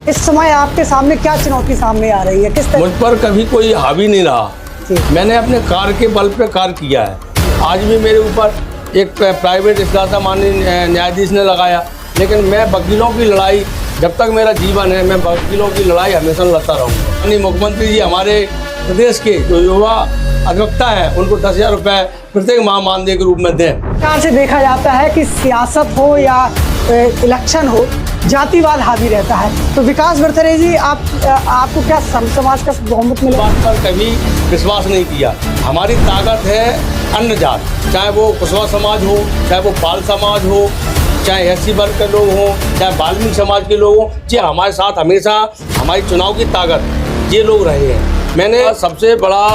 इस समय आपके सामने क्या चुनौती सामने आ रही है, किस तरह? मुझ पर कभी कोई हावी नहीं रहा। मैंने अपने कार के बल पे कार्य किया है। आज भी मेरे ऊपर एक प्राइवेट इस्लाता माननीय न्यायाधीश ने लगाया, लेकिन मैं वकीलों की लड़ाई, जब तक मेरा जीवन है मैं वकीलों की लड़ाई हमेशा लड़ता रहूँगा। माननीय मुख्यमंत्री जी हमारे प्रदेश के जो युवा अधिवक्ता हैं उनको 10,000 रुपये प्रत्येक माह मानदेय के रूप में दें। प्रकार से देखा जाता है कि सियासत हो या इलेक्शन हो, जातिवाद हावी रहता है। तो विकास बरथरे जी, आपको क्या समाज का बहुमत मिला? बात पर कभी विश्वास नहीं किया। हमारी ताकत है अन्य जात, चाहे वो कुशवा समाज हो, चाहे वो पाल समाज हो, चाहे एससी वर्ग के लोग हों, चाहे वाल्मीकि समाज के लोग हों, ये हमारे साथ हमेशा हमारी चुनाव की ताकत ये लोग रहे हैं। मैंने सबसे बड़ा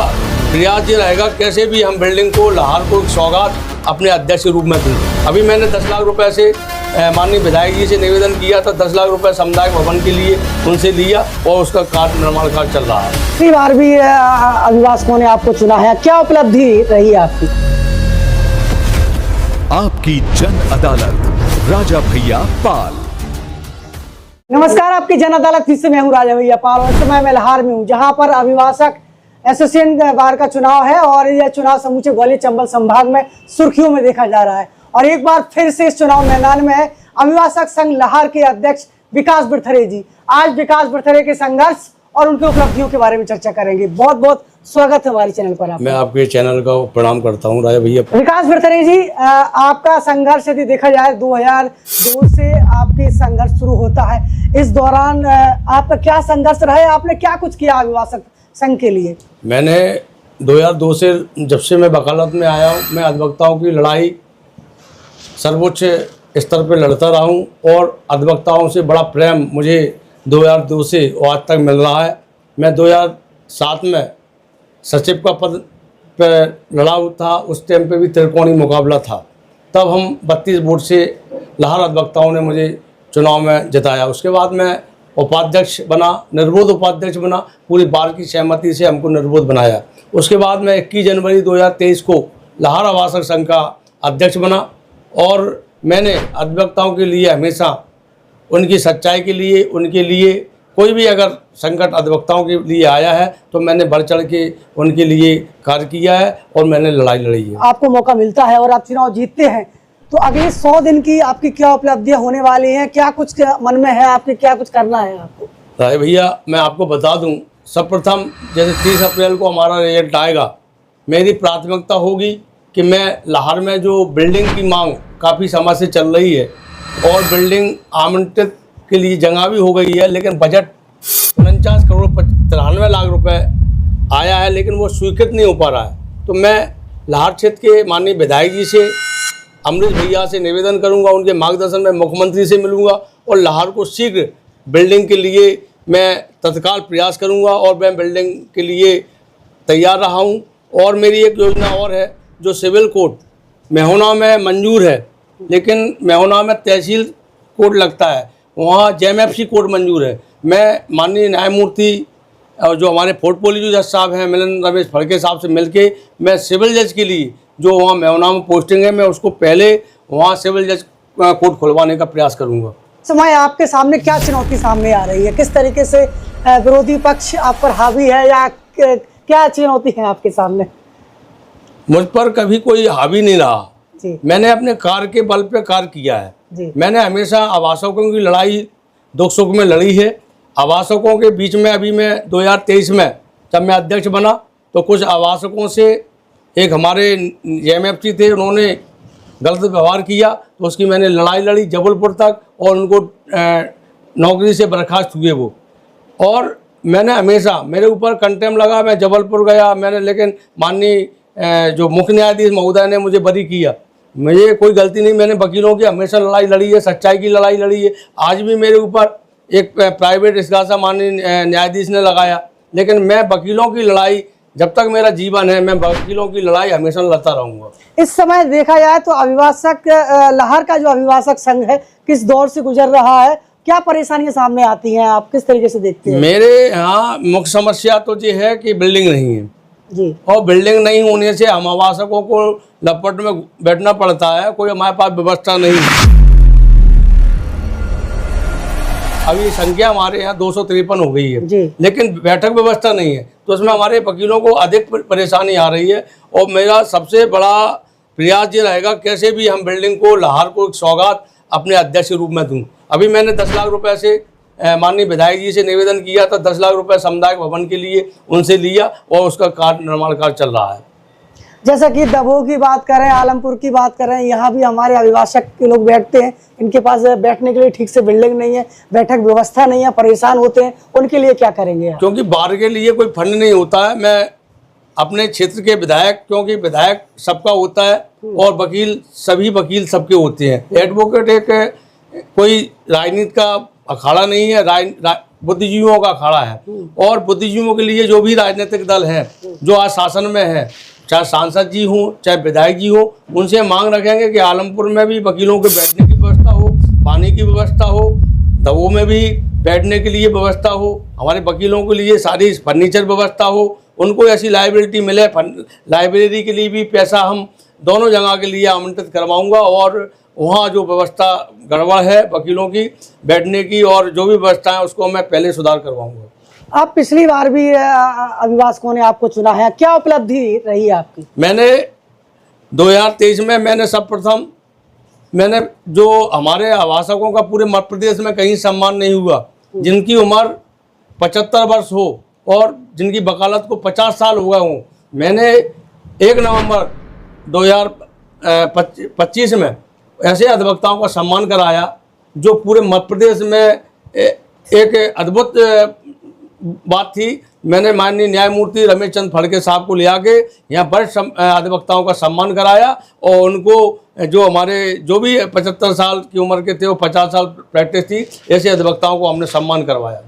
प्रयास ये रहेगा कैसे भी हम बिल्डिंग को, लाहौर को एक सौगात अपने अध्यक्ष के रूप में दूँ। अभी मैंने 10 लाख रुपए से माननीय विधायक जी से निवेदन किया था, 10 लाख रुपए समुदाय भवन के लिए उनसे लिया और उसका कार्य निर्माण कार्य चल रहा है। पिछली बार भी अभिभाषकों ने आपको चुना है, क्या उपलब्धि रही है आपकी? आपकी जन अदालत, राजा भैया पाल। नमस्कार, आपकी जन अदालत से मैं हूँ राजा भैया पाल और इस समय मैं लाहौर में हूँ, जहाँ पर अभिभाषक एसोसिएशन बार का चुनाव है और यह चुनाव समूचे ग्वालियर चंबल संभाग में सुर्खियों में देखा जा रहा है। और एक बार फिर से इस चुनाव मैदान में है अभिभाषक संघ लाहौर के अध्यक्ष विकास बरथरे जी। आज विकास बरथरे के संघर्ष और उनके उपलब्धियों के बारे में चर्चा करेंगे। बहुत बहुत स्वागत है हमारे चैनल पर। मैं आपके चैनल का प्रणाम करता हूं राजा भैया। विकास बरथरे जी, आपका संघर्ष यदि देखा जाए 2002 से आपके संघर्ष शुरू होता है। इस दौरान आपका क्या संघर्ष रहा है, आपने क्या कुछ किया अभिभाषक संघ के लिए? मैंने 2002 से जब से मैं वकालत में आया हूँ, मैं अधिवक्ताओं की लड़ाई सर्वोच्च स्तर पर लड़ता रहा हूँ और अधिवक्ताओं से बड़ा प्रेम मुझे 2002 से आज तक मिल रहा है। मैं 2007 में सचिव का पद पर लड़ा था, उस टाइम पे भी त्रिकोणीय मुकाबला था। तब हम 32 वोट से लाहौर अधिवक्ताओं ने मुझे चुनाव में जिताया। उसके बाद मैं उपाध्यक्ष बना, निर्विरोध उपाध्यक्ष बना, पूरी बार की सहमति से हमको निर्विरोध बनाया। उसके बाद मैं 21 जनवरी 2023 को लाहौर अभिभाषक संघ का अध्यक्ष बना और मैंने अधिवक्ताओं के लिए हमेशा उनकी सच्चाई के लिए, उनके लिए कोई भी अगर संकट अधिवक्ताओं के लिए आया है तो मैंने बढ़ चढ़ के उनके लिए कार्य किया है और मैंने लड़ाई लड़ी है। आपको मौका मिलता है और आप चुनाव जीतते हैं, तो अगले 100 दिन की आपकी क्या उपलब्धियां होने वाली हैं? क्या कुछ मन में है आपके, क्या कुछ करना है आपको? राय भैया, मैं आपको बता दूं, सर्वप्रथम जैसे 30 अप्रैल को हमारा रिजल्ट आएगा, मेरी प्राथमिकता होगी कि मैं लाहौर में जो बिल्डिंग की मांग काफ़ी समय से चल रही है और बिल्डिंग आवंटित के लिए जगह भी हो गई है, लेकिन बजट 49 करोड़ 93 लाख रुपए आया है, लेकिन वो स्वीकृत नहीं हो पा रहा है। तो मैं लाहौर क्षेत्र के माननीय विधायक जी से, अमरीश भैया से निवेदन करूंगा, उनके मार्गदर्शन में मुख्यमंत्री से मिलूंगा और लाहौर को शीघ्र बिल्डिंग के लिए मैं तत्काल प्रयास करूंगा और मैं बिल्डिंग के लिए तैयार रहा हूं। और मेरी एक योजना और है, जो सिविल कोर्ट मेहुना में मंजूर है, लेकिन मेहुना में तहसील कोर्ट लगता है, वहाँ जेएमएफसी कोर्ट मंजूर है। मैं माननीय न्यायमूर्ति जो हमारे पोर्टफोलियो जज साहब हैं मिलन रमेश फड़के साहब से मिलके मैं सिविल जज के लिए जो वहाँ मेहुना में पोस्टिंग है, मैं उसको पहले वहाँ सिविल जज कोर्ट खुलवाने का प्रयास करूँगा। समय आपके सामने क्या चुनौती सामने आ रही है, किस तरीके से विरोधी पक्ष आप पर हावी है या क्या चुनौती है आपके सामने? मुझ पर कभी कोई हावी नहीं रहा। मैंने अपने कार्य के बल पे कार्य किया है। मैंने हमेशा आवासकों की लड़ाई दुख सुख में लड़ी है। आवासकों के बीच में अभी मैं 2023 में जब मैं अध्यक्ष बना तो कुछ आवासकों से एक हमारे जेएमएफसी थे, उन्होंने गलत व्यवहार किया, तो उसकी मैंने लड़ाई लड़ी जबलपुर तक और उनको नौकरी से बर्खास्त हुए वो। और मैंने हमेशा, मेरे ऊपर कंटेम लगा, मैं जबलपुर गया मैंने, लेकिन माननीय जो मुख्य न्यायाधीश महोदय ने मुझे बरी किया। मुझे कोई गलती नहीं, मैंने वकीलों की हमेशा लड़ाई लड़ी है, सच्चाई की लड़ाई लड़ी है। आज भी मेरे ऊपर एक प्राइवेट इस्लाता माननीय न्यायाधीश ने लगाया, लेकिन मैं वकीलों की लड़ाई, जब तक मेरा जीवन है मैं वकीलों की लड़ाई हमेशा लड़ता रहूँगा। इस समय देखा जाए तो अभिभाषक लाहौर का जो अभिभाषक संघ है किस दौर से गुजर रहा है, क्या परेशानियां सामने आती हैं, आप किस तरीके से देखते हैं? मेरे यहाँ मुख्य समस्या तो ये है कि बिल्डिंग नहीं है जी, और बिल्डिंग नहीं होने से हम आवासकों को लपट में बैठना पड़ता है, कोई हमारे पास व्यवस्था नहीं है। अभी संख्या हमारे यहाँ 253 हो गई है जी। लेकिन बैठक व्यवस्था नहीं है, तो उसमें हमारे वकीलों को अधिक परेशानी आ रही है। और मेरा सबसे बड़ा प्रयास ये रहेगा कैसे भी हम बिल्डिंग को लाहौर को एक सौगात अपने अध्यक्ष के रूप में दूं। अभी मैंने 10 लाख रुपए से माननीय विधायक जी से निवेदन किया था, 10 लाख रुपए सामुदायिक भवन के लिए उनसे लिया और उसका कार्य निर्माण कार्य चल रहा है। जैसा कि दमोह की बात करें, आलमपुर की बात करें, यहाँ भी हमारे अभिभाषक के लोग बैठते हैं, इनके पास बैठने के लिए ठीक से बिल्डिंग नहीं है, बैठक व्यवस्था नहीं है, परेशान होते हैं, उनके लिए क्या करेंगे आप? क्योंकि बार के लिए कोई फंड नहीं होता है। मैं अपने क्षेत्र के विधायक, क्योंकि विधायक सबका होता है और वकील सभी वकील सबके होते हैं। एडवोकेट एक कोई राजनीति का अखाड़ा नहीं है, बुद्धिजीवियों का अखाड़ा है। और बुद्धिजीवियों के लिए जो भी राजनीतिक दल है जो आज शासन में है, चाहे सांसद जी हों चाहे विधायक जी हों, उनसे मांग रखेंगे कि आलमपुर में भी वकीलों के बैठने की व्यवस्था हो, पानी की व्यवस्था हो, दमोह में भी बैठने के लिए व्यवस्था हो, हमारे वकीलों के लिए सारी फर्नीचर व्यवस्था हो, उनको ऐसी लाइबिलिटी मिले। लाइब्रेरी के लिए भी पैसा हम दोनों जगह के लिए आमंत्रित करवाऊंगा और वहाँ जो व्यवस्था गड़बड़ है वकीलों की बैठने की और जो भी व्यवस्था है उसको मैं पहले सुधार करवाऊंगा। आप पिछली बार भी अभिभाषकों ने आपको चुना है, क्या उपलब्धि रही है आपकी? मैंने 2023 में मैंने सर्वप्रथम मैंने जो हमारे अभिभाषकों का पूरे मध्य प्रदेश में कहीं सम्मान नहीं हुआ, जिनकी उम्र 75 वर्ष हो और जिनकी वकालत को 50 साल हो गए हों, मैंने 1 नवंबर 2025 में ऐसे अधिवक्ताओं का सम्मान कराया जो पूरे मध्य प्रदेश में एक अद्भुत बात थी। मैंने माननीय न्यायमूर्ति रमेश चंद्र फड़के साहब को ले आके यहाँ वरिष्ठ अधिवक्ताओं का सम्मान कराया और उनको जो हमारे जो भी 75 साल की उम्र के थे वो 50 साल प्रैक्टिस थी, ऐसे अधिवक्ताओं को हमने सम्मान करवाया।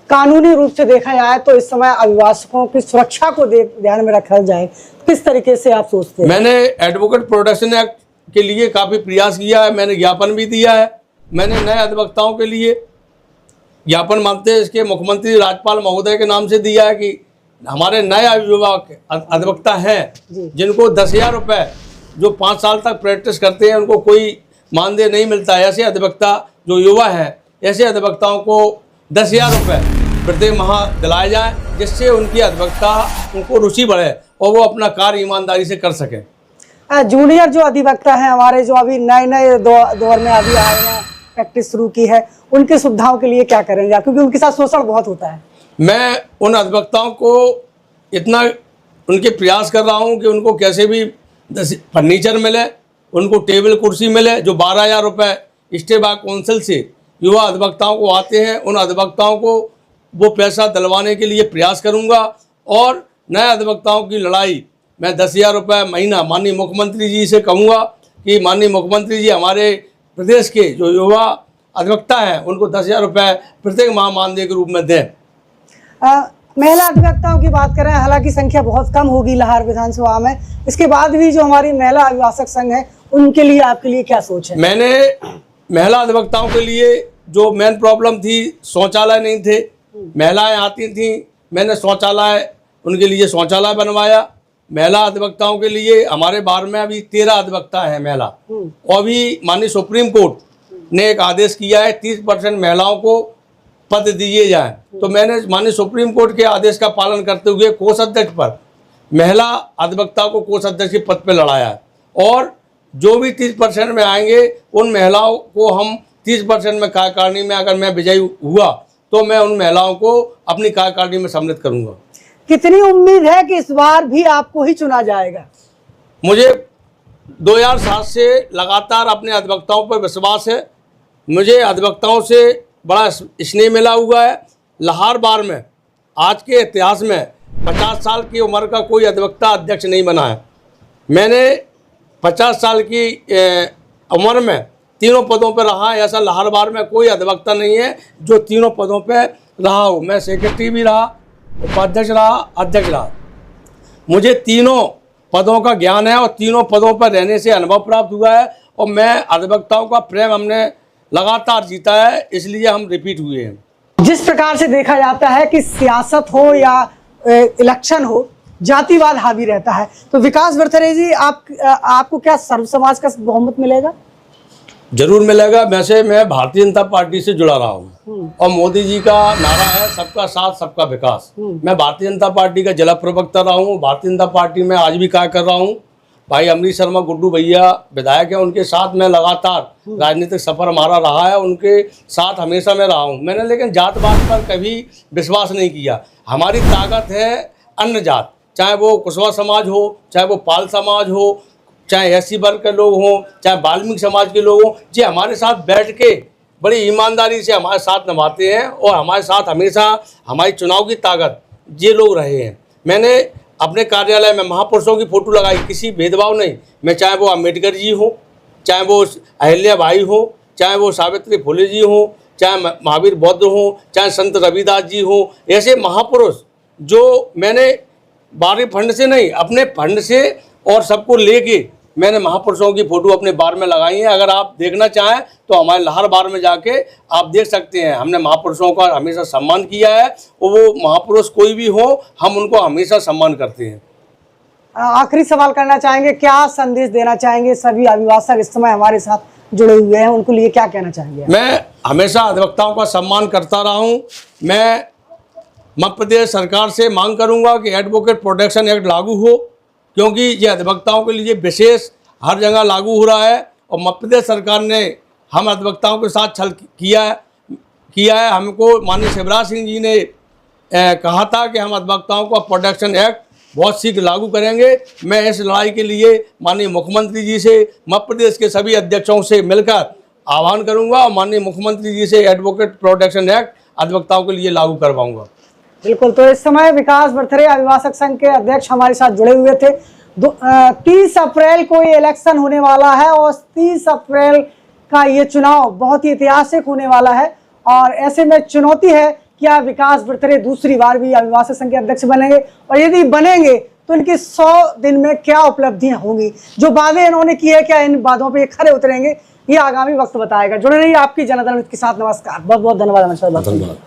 कानूनी रूप से देखा जाए तो इस समय अभिभाषकों की सुरक्षा को ध्यान में रखा जाए, किस तरीके से आप सोचते हैं? मैंने एडवोकेट प्रोटेक्शन एक्ट के लिए काफ़ी प्रयास किया है, मैंने ज्ञापन भी दिया है। मैंने नए अधिवक्ताओं के लिए ज्ञापन मांगते हैं इसके मुख्यमंत्री राज्यपाल महोदय के नाम से दिया है कि हमारे नए अधिवक्ता हैं जिनको 10,000 रुपये जो 5 साल तक प्रैक्टिस करते हैं उनको कोई मानदेय नहीं मिलता है, ऐसे अधिवक्ता जो युवा हैं ऐसे अधिवक्ताओं को 10,000 रुपये प्रत्येक माह दिलाए जाएँ, जिससे उनकी अधिवक्ता उनको रुचि बढ़े और वो अपना कार्य ईमानदारी से कर सकें। जूनियर जो अधिवक्ता हैं हमारे, जो अभी नए दौर में अभी आए हैं, प्रैक्टिस शुरू की है, उनकी सुविधाओं के लिए क्या करेंगे? क्योंकि उनके साथ शोषण बहुत होता है। मैं उन अधिवक्ताओं को इतना उनके प्रयास कर रहा हूं कि उनको कैसे भी फर्नीचर मिले, उनको टेबल कुर्सी मिले। जो 12,000 रुपये स्टेट बार काउंसिल से युवा अधिवक्ताओं को आते हैं, उन अधिवक्ताओं को वो पैसा दिलवाने के लिए प्रयास करूँगा। और नए अधिवक्ताओं की लड़ाई मैं 10,000 रुपये महीना माननीय मुख्यमंत्री जी से कहूँगा कि माननीय मुख्यमंत्री जी हमारे प्रदेश के जो युवा अधिवक्ता हैं उनको 10,000 रुपये प्रत्येक माह मानदेय के रूप में दें। महिला अधिवक्ताओं की बात करें, हालांकि संख्या बहुत कम होगी लाहौर विधानसभा में, इसके बाद भी जो हमारी महिला अभिभाषक संघ है उनके लिए आपके लिए क्या सोच है? मैंने महिला अधिवक्ताओं के लिए जो मेन प्रॉब्लम थी, शौचालय नहीं थे, महिलाएं आती थीं, मैंने शौचालय उनके लिए शौचालय बनवाया। महिला अधिवक्ताओं के लिए हमारे बार में अभी 13 अधिवक्ता हैं महिला, और अभी माननीय सुप्रीम कोर्ट ने एक आदेश किया है 30% महिलाओं को पद दिए जाएं। तो मैंने माननीय सुप्रीम कोर्ट के आदेश का पालन करते हुए कोषाध्यक्ष पर महिला अधिवक्ता को कोषाध्यक्ष के पद पर लड़ाया है। और जो भी 30% में आएंगे उन महिलाओं को हम 30% में कार्यकारिणी में, अगर मैं विजयी हुआ तो मैं उन महिलाओं को अपनी कार्यकारिणी में सम्मिलित करूंगा। कितनी उम्मीद है कि इस बार भी आपको ही चुना जाएगा? मुझे 2007 से लगातार अपने अधिवक्ताओं पर विश्वास है। मुझे अधिवक्ताओं से बड़ा स्नेह मिला हुआ है। लाहौर बार में आज के इतिहास में 50 साल की उम्र का कोई अधिवक्ता अध्यक्ष नहीं बना है। मैंने 50 साल की उम्र में तीनों पदों पर रहा है। ऐसा लाहौर बार में कोई अधिवक्ता नहीं है जो तीनों पदों पर रहा हो। मैं सेक्रेटरी भी रहा, उपाध्यक्ष रहा, अध्यक्ष रहा। मुझे तीनों पदों का ज्ञान है और तीनों पदों पर रहने से अनुभव प्राप्त हुआ है। और मैं अधिवक्ताओं का प्रेम हमने लगातार जीता है, इसलिए हम रिपीट हुए हैं। जिस प्रकार से देखा जाता है कि सियासत हो या इलेक्शन हो, जातिवाद हावी रहता है, तो विकास बर्थरे जी आपको क्या सर्व समाज का बहुमत मिलेगा? जरूर मिलेगा। वैसे मैं भारतीय जनता पार्टी से जुड़ा रहा हूँ और मोदी जी का नारा है सबका साथ सबका विकास। मैं भारतीय जनता पार्टी का जिला प्रवक्ता रहा हूँ। भारतीय जनता पार्टी में आज भी कार्य कर रहा हूँ। भाई अमरीश शर्मा गुड्डू भैया विधायक हैं, उनके साथ मैं लगातार राजनीतिक सफर हमारा रहा है, उनके साथ हमेशा मैं रहा हूँ। मैंने लेकिन जात पात पर कभी विश्वास नहीं किया। हमारी ताकत है अन्य जात, चाहे वो कुशवा समाज हो, चाहे वो पाल समाज हो, चाहे एससी वर्ग के लोग हों, चाहे वाल्मीकि समाज के लोग हों, ये हमारे साथ बैठ के बड़ी ईमानदारी से हमारे साथ निभाते हैं और हमारे साथ हमेशा हमारी चुनाव की ताकत ये लोग रहे हैं। मैंने अपने कार्यालय में महापुरुषों की फ़ोटो लगाई, किसी भेदभाव नहीं। मैं चाहे वो अम्बेडकर जी हो, चाहे वो अहिल्या बाई हो, चाहे वो सावित्री फुले जी हो, चाहे महावीर बौद्ध हो, चाहे संत रविदास जी हो, ऐसे महापुरुष जो मैंने बाहरी फंड से नहीं अपने फंड से और सबको लेके मैंने महापुरुषों की फ़ोटो अपने बार में लगाई है। अगर आप देखना चाहें तो हमारे लाहौर बार में जाके आप देख सकते हैं। हमने महापुरुषों का हमेशा सम्मान किया है और वो महापुरुष कोई भी हो हम उनको हमेशा सम्मान करते हैं। आखिरी सवाल करना चाहेंगे, क्या संदेश देना चाहेंगे सभी अभिभाषक इस समय हमारे साथ जुड़े हुए हैं, उनको लिए क्या कहना चाहेंगे? मैं हमेशा अधिवक्ताओं का सम्मान करता रहा हूँ। मैं मध्य प्रदेश सरकार से मांग करूँगा कि एडवोकेट प्रोटेक्शन एक्ट लागू हो, क्योंकि ये अधिवक्ताओं के लिए विशेष हर जगह लागू हो रहा है और मध्य प्रदेश सरकार ने हम अधिवक्ताओं के साथ छल किया है। हमको माननीय शिवराज सिंह जी ने कहा था कि हम अधिवक्ताओं का प्रोटेक्शन एक्ट बहुत शीघ्र लागू करेंगे। मैं इस लड़ाई के लिए माननीय मुख्यमंत्री जी से मध्य प्रदेश के सभी अध्यक्षों से मिलकर आह्वान करूंगा और माननीय मुख्यमंत्री जी से एडवोकेट प्रोटेक्शन एक्ट अधिवक्ताओं के लिए लागू करवाऊंगा। बिल्कुल। तो इस समय विकास बर्थरे अभिभाषक संघ के अध्यक्ष हमारे साथ जुड़े हुए थे। 30 अप्रैल को ये इलेक्शन होने वाला है और 30 अप्रैल का ये चुनाव बहुत ही ऐतिहासिक होने वाला है और ऐसे में चुनौती है क्या विकास बर्थरे दूसरी बार भी अभिभाषक संघ के अध्यक्ष बनेंगे और यदि बनेंगे तो इनकी 100 दिन में क्या उपलब्धियां होंगी, जो वादे इन्होंने किए हैं क्या इन वादों पे खरे उतरेंगे, ये आगामी वक्त बताएगा। जुड़े रहिए आपकी जनता दल के साथ। नमस्कार, बहुत बहुत धन्यवाद।